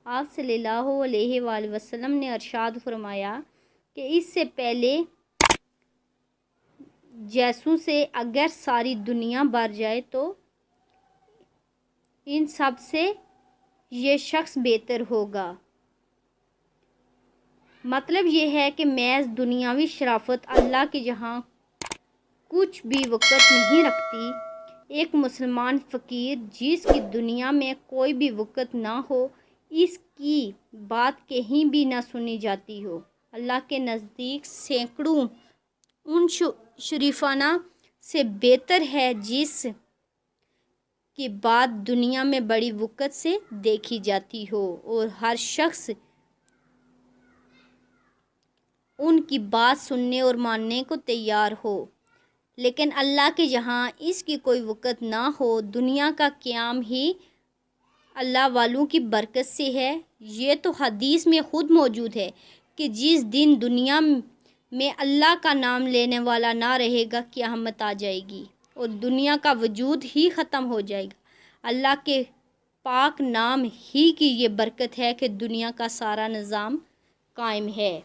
آپ صلی اللہ علیہ وآلہ وسلم نے ارشاد فرمایا کہ اس سے پہلے جیسوں سے اگر ساری دنیا بھر جائے تو ان سب سے یہ شخص بہتر ہوگا۔ مطلب یہ ہے کہ محض دنیاوی شرافت اللہ کے جہاں کچھ بھی وقت نہیں رکھتی۔ ایک مسلمان فقیر جس کی دنیا میں کوئی بھی وقت نہ ہو، اس کی بات کہیں بھی نہ سنی جاتی ہو، اللہ کے نزدیک سینکڑوں ان شریفانہ سے بہتر ہے جس کی بات دنیا میں بڑی وقت سے دیکھی جاتی ہو اور ہر شخص ان کی بات سننے اور ماننے کو تیار ہو، لیکن اللہ کے جہاں اس کی کوئی وقت نہ ہو۔ دنیا کا قیام ہی اللہ والوں کی برکت سے ہے۔ یہ تو حدیث میں خود موجود ہے کہ جس دن دنیا میں اللہ کا نام لینے والا نہ رہے گا، قیامت آ جائے گی اور دنیا کا وجود ہی ختم ہو جائے گا۔ اللہ کے پاک نام ہی کی یہ برکت ہے کہ دنیا کا سارا نظام قائم ہے۔